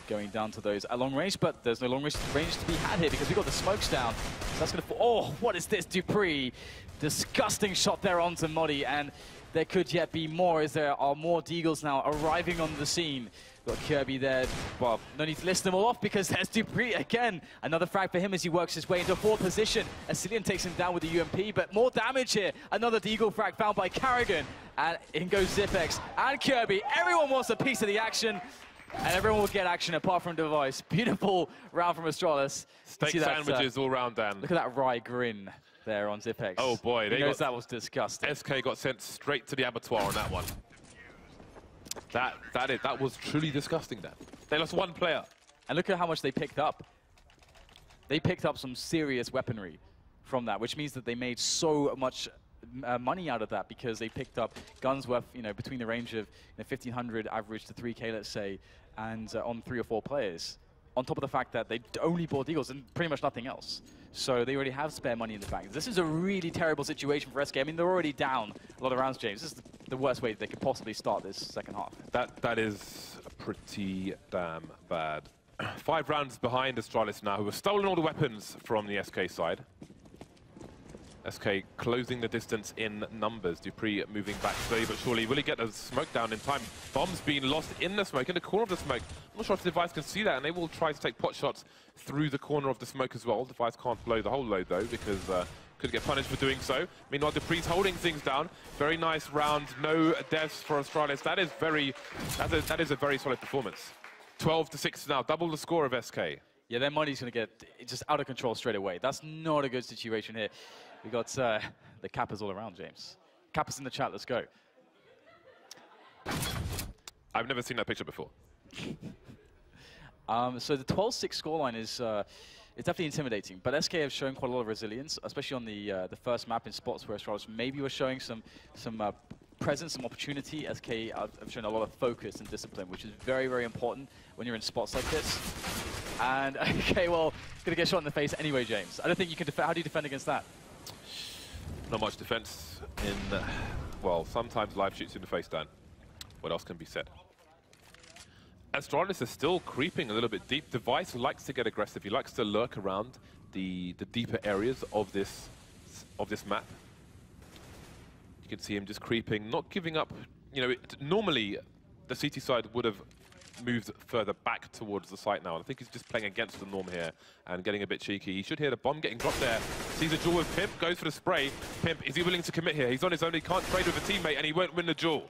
S1: Going down to those at long range, but there's no long range to be had here because we've got the smokes down. So that's going to... Oh, what is this? Dupree. Disgusting shot there onto Modi, and there could yet be more as there are more Deagles now arriving on the scene. Got Kirby there. Well, no need to list them all off because there's Dupree again. Another frag for him as he works his way into a 4th position. Asilian takes him down with the UMP, but more damage here. Another Deagle frag found by Carrigan. And in goes Zipex and Kirby. Everyone wants a piece of the action. And everyone will get action apart from Device. Beautiful round from Astralis.
S2: Steak sandwiches all round, Dan.
S1: Look at that wry grin there on Zipex.
S2: Oh boy,
S1: that was disgusting.
S2: SK got sent straight to the abattoir on that one. That was truly disgusting, Dan. They lost 1 player.
S1: And look at how much they picked up. They picked up some serious weaponry from that, which means that they made so much money out of that because they picked up guns worth, between the range of 1,500 average to 3K, let's say, and on 3 or 4 players. On top of the fact that they only bought Deagles and pretty much nothing else. So they already have spare money in the bank. This is a really terrible situation for SK. I mean, they're already down a lot of rounds, James. This is the worst way they could possibly start this second half.
S2: That is pretty damn bad. 5 rounds behind Astralis now, who have stolen all the weapons from the SK side. SK closing the distance in numbers. Dupree moving back slowly but surely. Will he get a smoke down in time? Bombs being lost in the smoke, in the corner of the smoke. I'm not sure if the Device can see that, and they will try to take pot shots through the corner of the smoke as well. Device can't blow the whole load though, because could get punished for doing so. Meanwhile, Dupree's holding things down. Very nice round. No deaths for Astralis. That is a very solid performance. 12-6 now, double the score of SK.
S1: Yeah, their money's going to get just out of control straight away. That's not a good situation here. We got the Kappas all around, James. Kappas in the chat, let's go.
S2: I've never seen that picture before.
S1: So the 12-6 scoreline is it's definitely intimidating, but SK have shown quite a lot of resilience, especially on the first map in spots where Astralis maybe were showing some presence, some opportunity. SK have shown a lot of focus and discipline, which is very, very important when you're in spots like this. And okay, well, gonna get shot in the face anyway, James. I don't think you can defend. How do you defend against that?
S2: Not much defense in, well, sometimes life shoots you in the face, Dan. What else can be said? Astralis is still creeping a little bit deep. Device likes to get aggressive. He likes to lurk around the deeper areas of this map. You can see him just creeping, not giving up. Normally the CT side would have moved further back towards the site now. I think he's just playing against the norm here and getting a bit cheeky. He should hear the bomb getting dropped there. Sees a duel with Pimp, goes for the spray. Pimp, is he willing to commit here? He's on his own, he can't trade with a teammate, and he won't win the duel.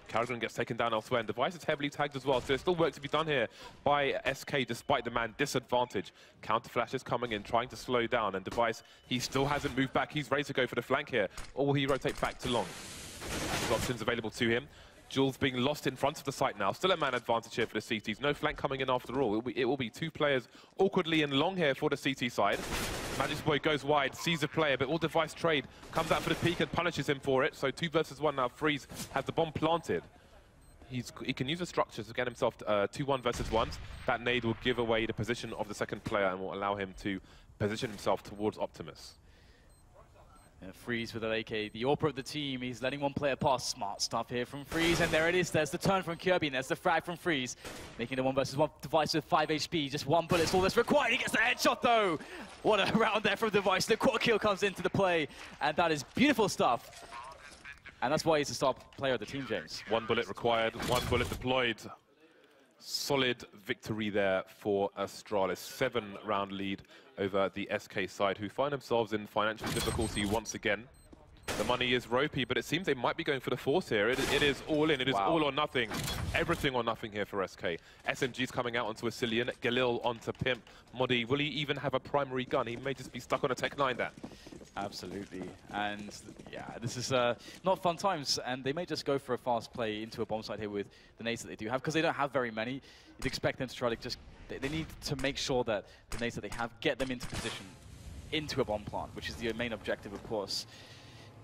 S2: Carrigan gets taken down elsewhere, and Device is heavily tagged as well, so there's still work to be done here by SK despite the man disadvantage. Counter flash is coming in, trying to slow down, and Device, he still hasn't moved back. He's ready to go for the flank here, or will he rotate back to long? There's options available to him. Jules being lost in front of the site now. Still a man advantage here for the CTs. No flank coming in after all. It will be 2 players awkwardly in long here for the CT side. Magic's boy goes wide, sees a player, but all Device trade comes out for the peek and punishes him for it. So 2 versus 1 now. Freeze has the bomb planted. He can use the structure to get himself 2-1 versus 1s. That nade will give away the position of the second player and will allow him to position himself towards Optimus.
S1: Freeze with an AK, the AWPer of the team. He's letting 1 player pass. Smart stuff here from Freeze, and there it is. There's the turn from Kirby, and there's the frag from Freeze. Making the 1 versus 1 Device with 5 HP. Just 1 bullet's all that's required. He gets the headshot, though. What a round there from Device. The quad kill comes into the play, and that is beautiful stuff. And that's why he's the star player of the team, James.
S2: 1 bullet required, 1 bullet deployed. Solid victory there for Astralis. 7-round lead over the SK side, who find themselves in financial difficulty once again. The money is ropey, but it seems they might be going for the force here. It is all in. It is all or nothing. Everything or nothing here for SK. SMG's coming out onto Asilian. Galil onto Pimp. Modi, will he even have a primary gun? He may just be stuck on a Tech 9 there.
S1: Absolutely. And yeah, this is not fun times. And they may just go for a fast play into a bomb site here with the nades that they do have, because they don't have very many. You'd expect them to try to just... They need to make sure that the nades that they have get them into position, into a bomb plant, which is the main objective, of course.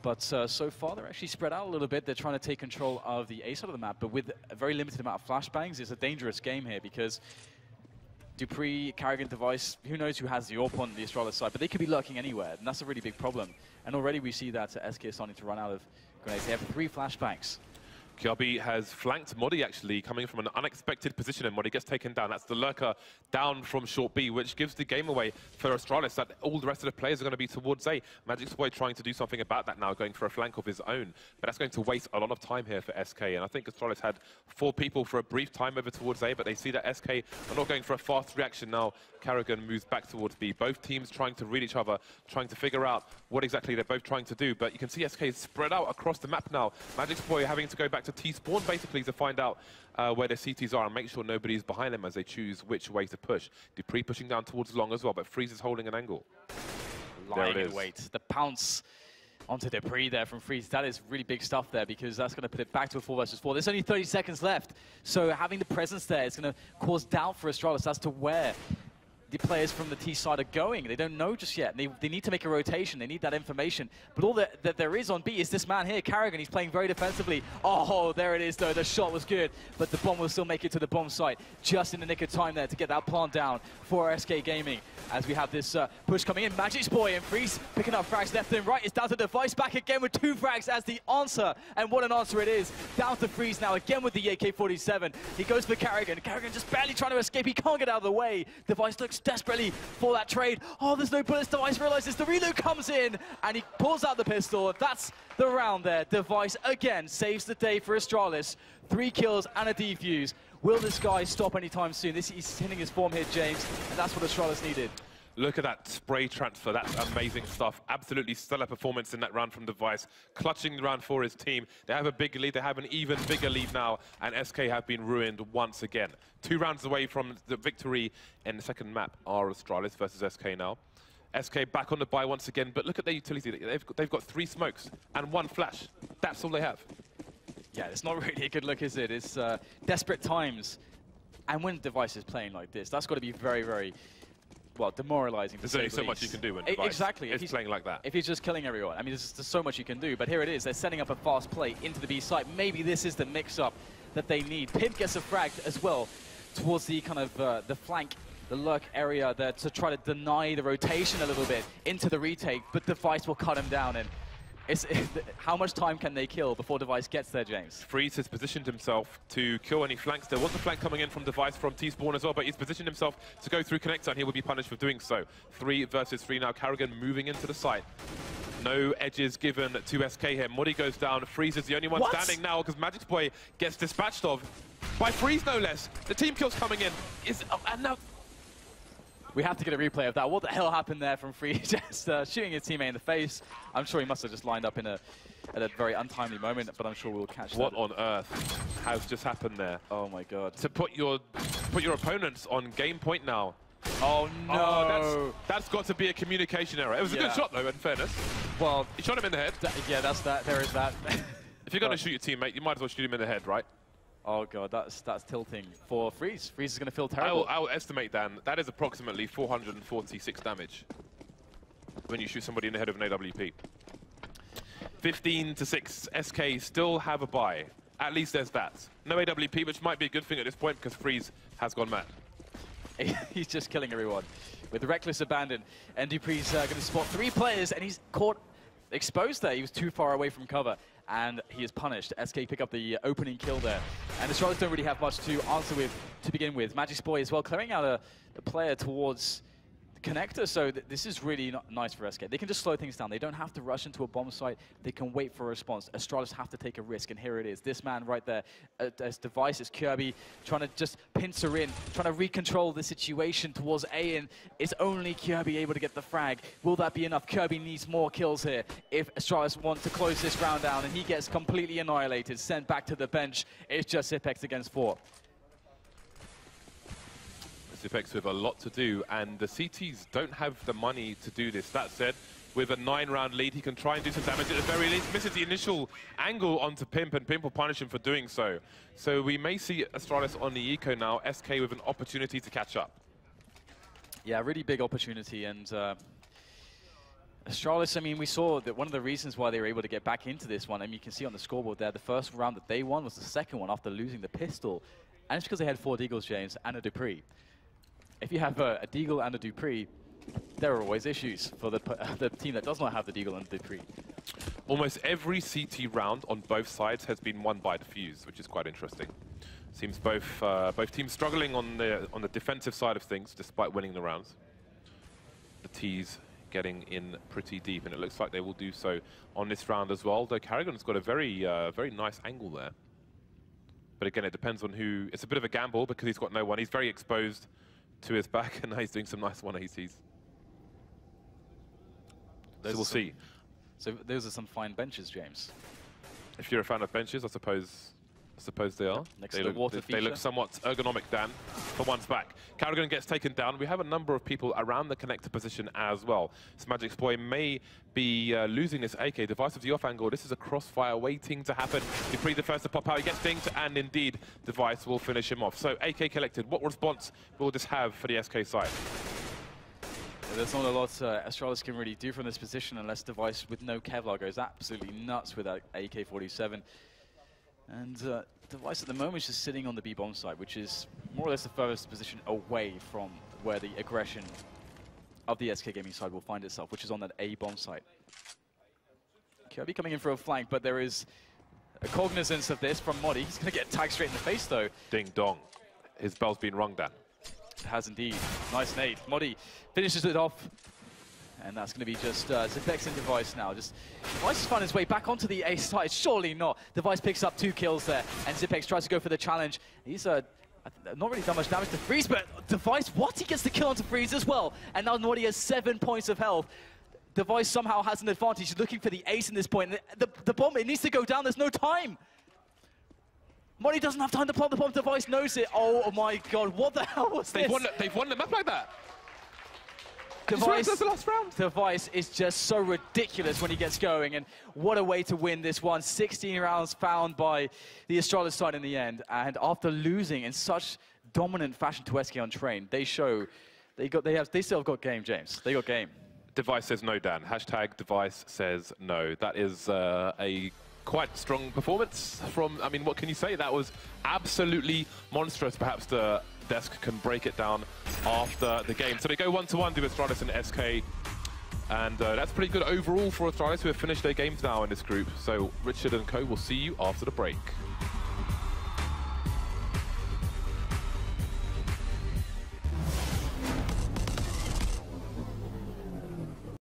S1: But so far, they're actually spread out a little bit. They're trying to take control of the A side of the map, but with a very limited amount of flashbangs. It's a dangerous game here because Dupree, Carrigan, Device, who knows who has the AWP on the Astralis side, but they could be lurking anywhere, and that's a really big problem. And already we see that SK is starting to run out of grenades. They have 3 flashbangs.
S2: Kiabi has flanked Modi, actually, coming from an unexpected position, and Modi gets taken down. That's the lurker down from short B, which gives the game away for Astralis, that all the rest of the players are going to be towards A. Magic's Boy trying to do something about that now, going for a flank of his own. But that's going to waste a lot of time here for SK, and I think Astralis had 4 people for a brief time over towards A, but they see that SK are not going for a fast reaction now. Carrigan moves back towards B. Both teams trying to read each other, trying to figure out what exactly they're both trying to do. But you can see SK is spread out across the map now. Magic's Boy having to go back to T-spawn basically to find out where their CTs are and make sure nobody's behind them as they choose which way to push. Dupree pushing down towards long as well, but Freeze is holding an angle.
S1: Lying in wait. The pounce onto Dupree there from Freeze. That is really big stuff there, because that's going to put it back to a 4 versus 4. There's only 30 seconds left, so having the presence there is going to cause doubt for Astralis as to where the players from the T side are going. They don't know just yet. They need to make a rotation. They need that information. But all that there is on B is this man here, Carrigan. He's playing very defensively. Oh, there it is, though. The shot was good, but the bomb will still make it to the bomb site just in the nick of time there to get that plant down for SK Gaming. As we have this push coming in, Magic's Boy and Freeze picking up frags left and right. It's down to Device back again with 2 frags as the answer. And what an answer it is. Down to Freeze now again with the AK-47. He goes for Carrigan. Carrigan just barely trying to escape. He can't get out of the way. Device looks desperately for that trade. Oh, there's no bullets. Device realizes the reload comes in and he pulls out the pistol. That's the round there. Device again saves the day for Astralis. 3 kills and a defuse. Will this guy stop anytime soon? He's hitting his form here, James, and that's what Astralis needed.
S2: Look at that spray transfer. That's amazing stuff. Absolutely stellar performance in that round from Device. Clutching the round for his team. They have a big lead. They have an even bigger lead now. And SK have been ruined once again. 2 rounds away from the victory in the second map are Astralis versus SK now. SK back on the buy once again. But look at their utility. They've got 3 smokes and 1 flash. That's all they have.
S1: Yeah, it's not really a good look, is it? It's desperate times. And when Device is playing like this, that's got to be very, very... well, demoralizing.
S2: There's only so much you can do when Device
S1: exactly.
S2: is playing like that.
S1: If he's just killing everyone. I mean, there's so much you can do. But here it is. They're setting up a fast play into the B site. Maybe this is the mix-up that they need. Pimp gets a frag as well towards the kind of the flank, the lurk area there to try to deny the rotation a little bit into the retake. But Device will cut him down. And how much time can they kill before Device gets there, James?
S2: Freeze has positioned himself to kill any flanks. There was a flank coming in from Device from T-spawn as well, but he's positioned himself to go through connector, and he will be punished for doing so. 3 versus 3 now. Carrigan moving into the site. No edges given to SK here. Modi goes down. Freeze is the only one standing now because Magic's Boy gets dispatched of by Freeze, no less. The team kill's coming in. And now...
S1: we have to get a replay of that. What the hell happened there from Freeze? Just shooting his teammate in the face. I'm sure he must have just lined up at a very untimely moment, but I'm sure we'll catch that.
S2: What on earth has just happened there?
S1: Oh my god.
S2: To put your opponents on game point now.
S1: Oh no.
S2: Oh, that's got to be a communication error. It was a good shot though, in fairness.
S1: Well,
S2: you shot him in the head.
S1: Yeah, that's that. There is that.
S2: If you're going to shoot your teammate, you might as well shoot him in the head, right?
S1: Oh god, that's tilting for Freeze. Freeze is going to feel terrible.
S2: I will estimate, Dan, that is approximately 446 damage when you shoot somebody in the head of an AWP. 15-6, SK still have a buy. At least there's that. No AWP, which might be a good thing at this point because Freeze has gone mad.
S1: He's just killing everyone with reckless abandon. And Dupree's going to spot 3 players, and he's caught exposed there. He was too far away from cover, and he is punished. SK pick up the opening kill there. And the Astralis don't really have much to answer with to begin with. Magic's Boy as well, clearing out a player towards the connector, so this is really nice for SK. They can just slow things down. They don't have to rush into a bomb site. They can wait for a response. Astralis have to take a risk, and here it is. This man right there, as Device, is Kirby, trying to just pincer in, trying to recontrol the situation towards A, and it's only Kirby able to get the frag. Will that be enough? Kirby needs more kills here if Astralis want to close this round down, and he gets completely annihilated, sent back to the bench. It's just Zipex against 4.
S2: Zipex with a lot to do, and the CTs don't have the money to do this. That said, with a 9-round lead, he can try and do some damage at the very least. Misses the initial angle onto Pimp, and Pimp will punish him for doing so. So we may see Astralis on the eco now, SK with an opportunity to catch up.
S1: Yeah, really big opportunity, and Astralis, I mean, we saw that one of the reasons why they were able to get back into this one, I mean, you can see on the scoreboard there, the first round that they won was the second one after losing the pistol. And it's because they had 4 Deagles, James, and a Dupree. If you have a Deagle and a Dupree, there are always issues for the team that does not have the Deagle and the Dupree.
S2: Almost every CT round on both sides has been won by Defuse, which is quite interesting. Seems both teams struggling on the defensive side of things, despite winning the rounds. The T's getting in pretty deep, and it looks like they will do so on this round as well. Though Carrigan's got a very nice angle there. But again, it depends on who. It's a bit of a gamble because he's got no one. He's very exposed to his back, and now he's doing some nice 180s. So we'll see.
S1: So those are some fine benches, James.
S2: If you're a fan of benches, I suppose they are.
S1: Next to the water feature.
S2: They look somewhat ergonomic, Dan, for one's back. Carrigan gets taken down. We have a number of people around the connector position as well. Magic's boy may be losing this AK. Device of the off angle. This is a crossfire waiting to happen. Dupree the first to pop out. He gets dinged, and indeed, Device will finish him off. So AK collected. What response will this have for the SK side?
S1: There's not a lot Astralis can really do from this position unless Device with no Kevlar goes absolutely nuts with that AK-47. And Device at the moment is just sitting on the B-bomb side, which is more or less the furthest position away from where the aggression of the SK Gaming side will find itself, which is on that A-bomb side. Kirby coming in for a flank, but there is a cognizance of this from Modi. He's going to get tagged straight in the face, though.
S2: Ding dong. His bell's been rung, Dan.
S1: It has indeed. Nice nade. Modi finishes it off. And that's going to be just Zipex and Device now. Just Device has found his way back onto the A side. Surely not. Device picks up 2 kills there, and Zipex tries to go for the challenge. He's not really done much damage to Freeze, but Device, what? He gets the kill onto Freeze as well. And now Modi has 7 points of health. Device somehow has an advantage. He's looking for the ace in this point. The bomb, it needs to go down. There's no time. Modi doesn't have time to plant the bomb. Device knows it. Oh my god, what the hell was this?
S2: They've won the map like that.
S1: Device,
S2: the last round.
S1: Device is just so ridiculous when he gets going, and what a way to win this one. 16 rounds found by the Astralis side in the end, and after losing in such dominant fashion to SK on train, they show they still have got game, James. They got game.
S2: Device says no, Dan. Hashtag Device says no. That is a quite strong performance from, I mean, what can you say? That was absolutely monstrous. Perhaps the desk can break it down after the game. So they go 1-1 to Astralis and SK. And that's pretty good overall for Astralis, who have finished their games now in this group. So Richard and co will see you after the break.